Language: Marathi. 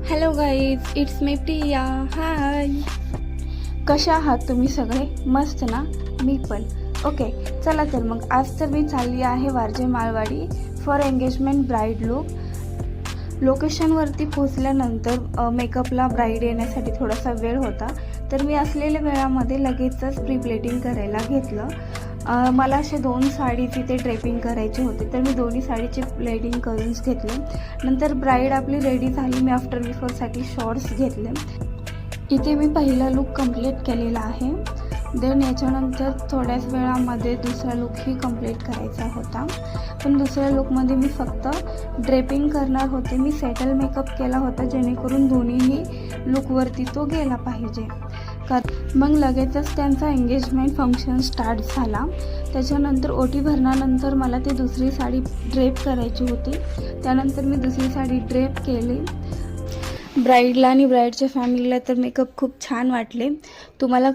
Hello guys, it's me Priya. Hi, कशा आहात तुम्ही सगळे? मस्त ना? मी पण ओके. चला तर मग आज तर मी चालली आहे Warje Malwadi for engagement bride look. लोकेशनवरती पोचल्यानंतर मेकअपला ब्राईड येण्यासाठी थोडासा वेळ होता, तर मी असलेल्या वेळामध्ये लगेचच प्री प्लेटिंग करायला घेतलं. मला असे 2 साडी तिथे ड्रेपिंग करायचे होते, तर मी दोन्ही साडीचे प्लेटिंग करूनच घेतले. नंतर ब्राईड आपली रेडी झाली. मी आफ्टर बिफोरसाठी शॉर्ट्स घेतले. इथे मी पहिला लुक कंप्लीट केलेला आहे. देन याच्यानंतर थोड्याच वेळामध्ये दुसरा लुकही कंप्लीट करायचा होता, पण दुसऱ्या लुकमध्ये मी फक्त ड्रेपिंग करणार होते. मी सेटल मेकअप केला होता जेणेकरून दोन्हीही लुकवरती तो गेला पाहिजे. मग लगेचच त्यांचा एंगेजमेंट फंक्शन स्टार्ट झाला. त्याच्यानंतर ओटी भरणानंतर मला ती दुसरी साडी ड्रेप करायची होती. त्यानंतर मी दुसरी साडी ड्रेप केली. ब्राईडला आणि ब्राईडच्या फॅमिलीला तर मेकअप खूप छान वाटले. तुम्हाला